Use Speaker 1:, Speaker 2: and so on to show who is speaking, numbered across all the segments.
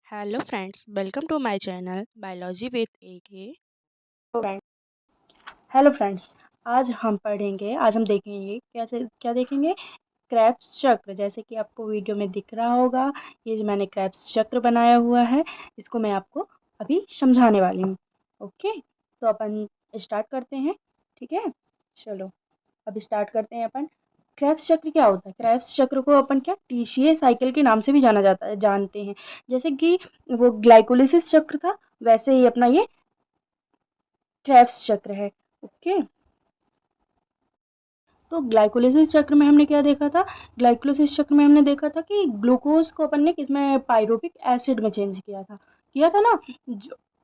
Speaker 1: Hello friends, welcome to my channel Biology with AK.
Speaker 2: Hello friends. आज हम देखेंगे क्या देखेंगे। क्रेब्स चक्र। जैसे कि आपको वीडियो में दिख रहा होगा, ये जो मैंने क्रेब्स चक्र बनाया हुआ है, इसको मैं आपको अभी समझाने वाली हूँ। ओके, तो अपन स्टार्ट करते हैं। ठीक है, चलो अब स्टार्ट करते हैं अपन। क्रेब्स चक्र क्या होता है? क्रेब्स चक्र को अपन क्या टीसीए साइकिल के नाम से भी जाना जाता है, जानते हैं। जैसे कि वो ग्लाइकोलिसिस चक्र था, वैसे ही अपना ये क्रेब्स चक्र है। ओके, तो ग्लाइकोलिसिस चक्र में हमने क्या देखा था? ग्लाइकोलिसिस चक्र में हमने देखा था कि ग्लूकोज को अपन ने किसमें, पायरुविक एसिड में चेंज किया था ना।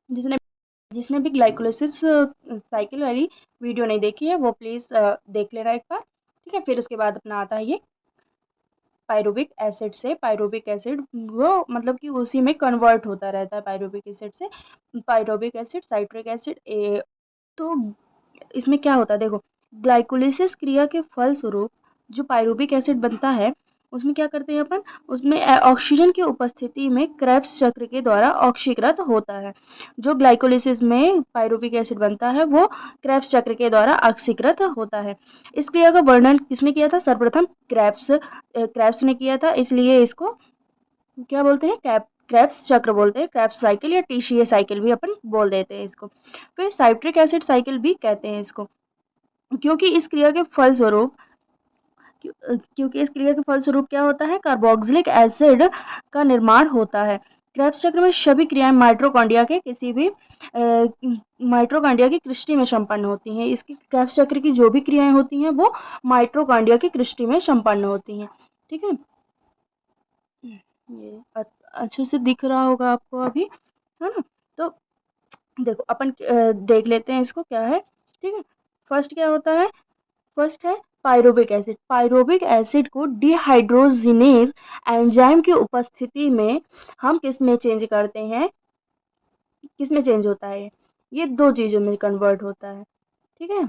Speaker 2: जिसने जिसने भी ग्लाइकोलिसिस साइकिल वाली वीडियो नहीं देखी है, वो प्लीज देख लेना एक बार। ठीक है, फिर उसके बाद अपना आता है ये पायरुविक एसिड से। पायरुविक एसिड वो मतलब कि उसी में कन्वर्ट होता रहता है, पायरुविक एसिड से पायरुविक एसिड, साइट्रिक एसिड। तो इसमें क्या होता है देखो, ग्लाइकोलिसिस क्रिया के फलस्वरूप जो पायरुविक एसिड बनता है, उसमें क्या करते हैं अपन, उसमें ऑक्सीजन की उपस्थिति में क्रेब्स चक्र के द्वारा ऑक्सीकृत होता है। जो ग्लाइकोलिसिस में पायरुविक एसिड बनता है वो क्रेब्स चक्र के द्वारा ऑक्सीकृत होता है। इस क्रिया का वर्णन किसने किया था? सर्वप्रथम क्रेब्स ने किया था, इसलिए इसको क्या बोलते हैं? क्रेब्स चक्र बोलते हैं। क्रेब्स साइकिल या टीसीए साइकिल भी अपन बोल देते हैं इसको। फिर साइट्रिक एसिड साइकिल भी कहते हैं इसको, क्योंकि इस क्रिया के फलस्वरूप क्योंकि इस क्रिया के फलस्वरूप क्या होता है? कार्बोक्सिलिक एसिड का निर्माण होता है। क्रेब्स चक्र में सभी क्रियाएं माइटोकॉन्ड्रिया की कृष्टि में संपन्न होती हैं। इसकी क्रेब्स चक्र की जो भी क्रियाएं होती हैं वो माइटोकॉन्ड्रिया की कृष्टि में संपन्न होती हैं। ठीक है, ये अच्छे से दिख रहा होगा आपको अभी, है ना? तो देखो अपन देख लेते हैं इसको क्या है। ठीक है, फर्स्ट क्या होता है? फर्स्ट है पायरुविक एसिड। पायरुविक एसिड को डिहाइड्रोजिनेज एंजाइम की उपस्थिति में हम किस में चेंज करते हैं? किस में चेंज होता है? ये दो चीजों में कन्वर्ट होता है। ठीक है,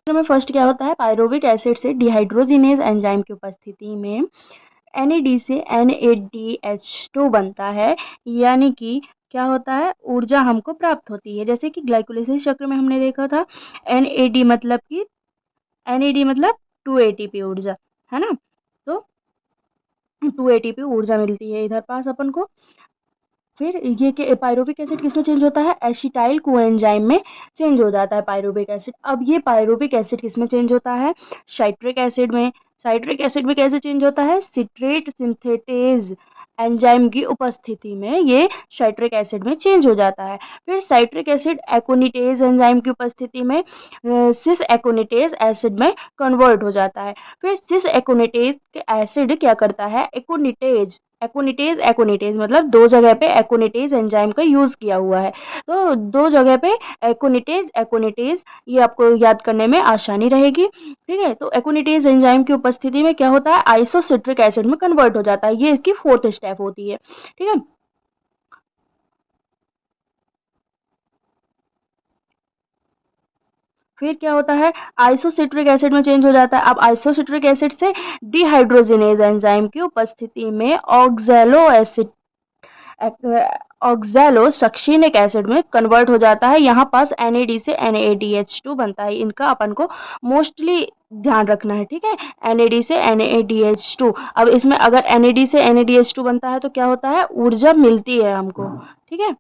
Speaker 2: में फर्स्ट क्या होता है? पायरुविक एसिड से डिहाइड्रोजिनेज एंजाइम की उपस्थिति में NAD से NADH2 बनता है, यानी कि क्या होता है? ऊर्जा हमको प्राप्त होती है। जैसे कि ग्लाइकोलिसिस चक्र में हमने देखा था, NAD मतलब कि NAD मतलब 2 ATP ऊर्जा, है ना? तो 2 ATP ऊर्जा मिलती है इधर पास अपन को। फिर ये के पायरुविक एसिड किसमें चेंज होता है? एसिटाइल कोएंजाइम में चेंज हो जाता है पायरुविक एसिड। अब ये पायरुविक एसिड किसमें चेंज होता है? साइट्रिक एसिड में। साइट्रिक एसिड में कैसे चेंज होता है? सिट्रेट सिंथेटेज एंजाइम की उपस्थिति में ये साइट्रिक एसिड में चेंज हो जाता है। फिर साइट्रिक एसिड एकोनिटेज एंजाइम की उपस्थिति में सिस एकोनिटेज एसिड में कन्वर्ट हो जाता है। फिर सिस एकोनिटेज एसिड क्या करता है? एकोनिटेज एकोनिटेज मतलब दो जगह पे एकोनिटेज एंजाइम का यूज किया हुआ है, तो दो जगह पे एकोनिटेज एकोनिटेज, ये आपको याद करने में आसानी रहेगी। ठीक है, तो एकोनिटेज एंजाइम की उपस्थिति में क्या होता है? आइसोसिट्रिक एसिड में कन्वर्ट हो जाता है। ये इसकी फोर्थ स्टेप होती है। ठीक है, फिर क्या होता है? आइसोसिट्रिक एसिड में चेंज हो जाता है। अब आइसोसिट्रिक एसिड से डिहाइड्रोजिनेज एंजाइम की उपस्थिति में ऑक्सैलो सक्सिनिक एसिड में कन्वर्ट हो जाता है। यहाँ पास NAD से NADH2 बनता है। इनका अपन को मोस्टली ध्यान रखना है। ठीक है, NAD से NADH2। अब इसमें अगर NAD से NADH2 बनता है तो क्या होता है? ऊर्जा मिलती है हमको। ठीक है,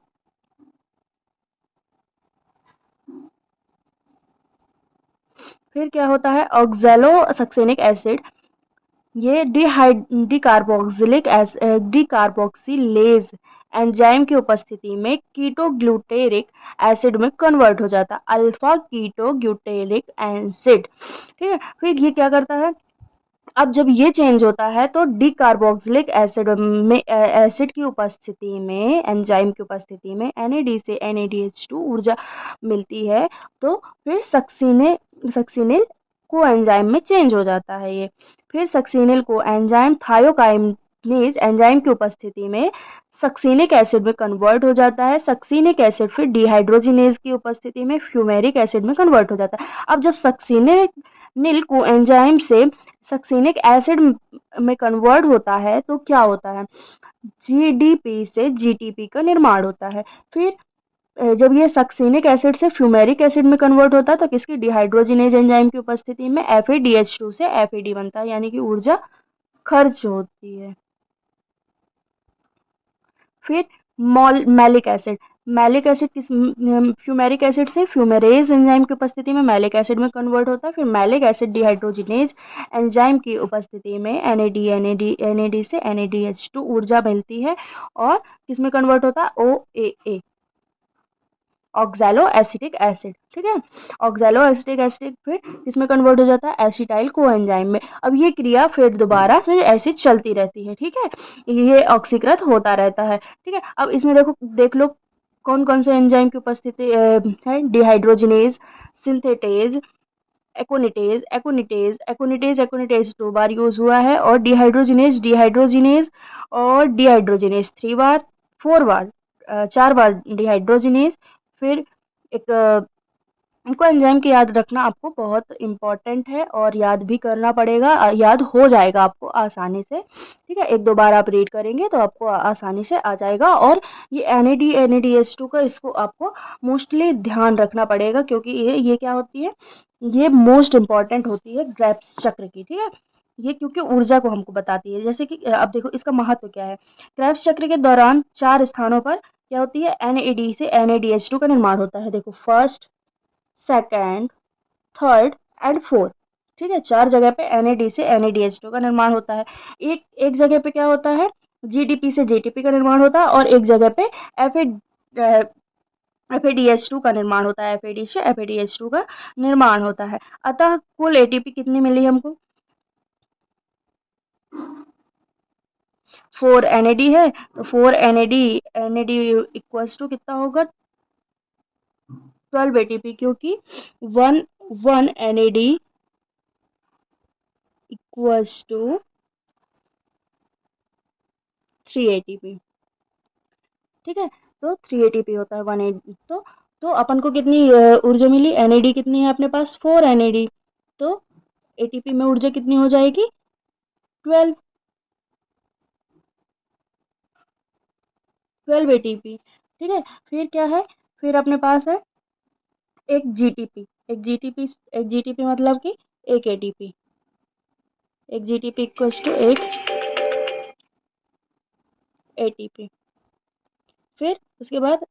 Speaker 2: फिर क्या होता है? ऑक्सैलो सक्सेनिक एसिड ये डिकार्बोक्सिलेज एंजाइम की उपस्थिति में कीटोग्लूटेरिक एसिड में कन्वर्ट हो जाता है, अल्फा कीटोग्लूटेरिक एसिड। ठीक है, फिर ये क्या करता है? अब जब ये चेंज होता है तो डिकार्बोक्सिलिक एसिड में एसिड की उपस्थिति में, एंजाइम की उपस्थिति में NAD से NADH2 ऊर्जा मिलती है। तो फिर सक्सिनिल को एंजाइम में चेंज हो जाता है ये। फिर सक्सिनिल को एंजाइम थायोकाइनेज एंजाइम की उपस्थिति में सक्सिनिक एसिड में कन्वर्ट हो जाता है। सक्सिनिक एसिड फिर डिहाइड्रोजिनेज की उपस्थिति में फ्यूमेरिक एसिड में कन्वर्ट हो जाता है। अब जब सक्सिनिल को एंजाइम से सक्सीनिक एसिड में कन्वर्ट होता है तो क्या होता है, जीडीपी से जीटीपी का निर्माण होता है। फिर जब ये सक्सीनिक एसिड से फ्यूमेरिक एसिड में कन्वर्ट होता है तो किसकी, डिहाइड्रोजिनेज एंजाइम की उपस्थिति में FADH2 से FAD बनता है, यानी कि ऊर्जा खर्च होती है। फिर मैलिक एसिड, मैलिक एसिड किस, फ्यूमेरिक एसिड से फ्यूमेरेज एंजाइम की उपस्थिति में मैलिक एसिड में कन्वर्ट होता है। फिर मैलिक एसिड डिहाइड्रोजिनेज एंजाइम की उपस्थिति में NAD से NADH2 ऊर्जा मिलती है और किसमें कन्वर्ट होता है, OAA, ऑक्सैलो एसिटिक एसिड। ठीक है, ऑक्सैलो एसिटिक एसिड फिर इसमें कन्वर्ट हो जाता है एसिटाइल कोएंजाइम में। अब ये क्रिया फिर दोबारा फिर ऐसे चलती रहती है। ठीक है, ये ऑक्सीकृत होता रहता है। ठीक है, अब इसमें देख लो कौन कौन से एंजाइम की उपस्थिति है, डिहाइड्रोजिनेज, सिंथेटेज, एकोनिटेज 2 बार यूज हुआ है, और डिहाइड्रोजिनेज और डिहाइड्रोजिनेज 3 बार, 4 बार, 4 बार डिहाइड्रोजिनेज। फिर एक इनको एंजाइम की याद रखना आपको बहुत इम्पोर्टेंट है और याद भी करना पड़ेगा, याद हो जाएगा आपको आसानी से। ठीक है, एक दो बार आप रीड करेंगे तो आपको आसानी से आ जाएगा। और ये NADH2 का इसको आपको मोस्टली ध्यान रखना पड़ेगा, क्योंकि ये क्या होती है, ये मोस्ट इम्पॉर्टेंट होती है ग्रेव्स चक्र की। ठीक है, ये क्योंकि ऊर्जा को हमको बताती है। जैसे कि अब देखो इसका महत्व क्या है, ग्रेव्स चक्र के दौरान 4 स्थानों पर क्या होती है, NAD से NADH2 का निर्माण होता है। देखो first, second, third and fourth. ठीक है, 4 जगह पे NAD से NADH2 का निर्माण होता है। एक एक जगह पे क्या होता है, GDP से JTP का निर्माण होता है, और एक जगह पे FADH2 का निर्माण होता है, FAD से FADH2 का निर्माण होता है। अतः कुल ATP कितनी मिली हमको, 4 NAD है, तो 4 NAD इक्वल्स टू कितना होगा, 12 ATP, क्योंकि 1 NAD इक्वल्स टू 3 ATP। ठीक है, तो 3 ATP होता है 1 तो अपन को कितनी ऊर्जा मिली, NAD कितनी है अपने पास, 4 NAD, तो ATP में ऊर्जा कितनी हो जाएगी, 12 ATP। ठीक है, फिर क्या है, फिर अपने पास है एक GTP मतलब कि एक ATP, एक GTP इक्वल्स टू एक ATP। फिर उसके बाद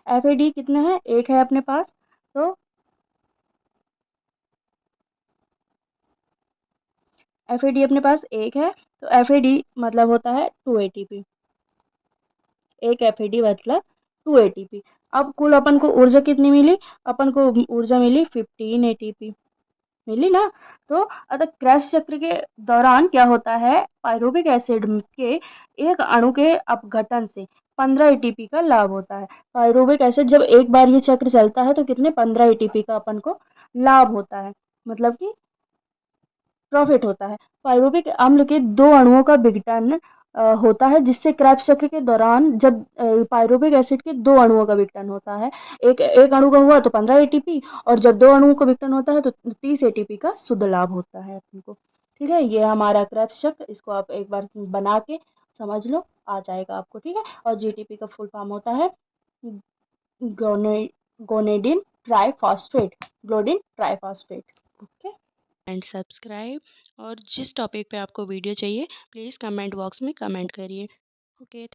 Speaker 2: FAD कितना है, एक है अपने पास, तो FAD अपने पास एक है, तो FAD मतलब होता है 2 ATP, एक FAD मतलब 2 ATP। अब कुल अपन को ऊर्जा कितनी मिली, अपन को ऊर्जा मिली 15 ATP मिली ना। तो अतः क्रेब्स चक्र के दौरान क्या होता है, पायरुविक एसिड के एक अणु के अपघटन से 15 ATP का लाभ होता है। पायरुविक एसिड जब एक बार ये चक्र चलता है तो कितने, 15 ATP का अपन को लाभ होता है, मतलब कि प्रॉफिट होता है। पायरुविक अम्ल के दो अणुओं का विघटन होता है, जिससे क्रेब्स चक्र के दौरान जब पायरुविक एसिड के दो अणुओं का विघटन होता है, एक एक अणु का हुआ तो 15 ATP, और जब दो अणुओं का विघटन होता है तो 30 ATP का शुद्ध लाभ होता है अपन को। ठीक है, ये हमारा क्रेब्स चक्र, इसको आप एक बार बना के समझ लो, आ जाएगा आपको। ठीक है, और GTP का फुल फॉर्म होता है गोने गोनेडिन ट्राइफॉस्फेट, ग्लोडिन ट्राइफॉस्फेट। Okay,
Speaker 1: and subscribe. और जिस टॉपिक पे आपको वीडियो चाहिए प्लीज़ कमेंट बॉक्स में कमेंट करिए। ओके।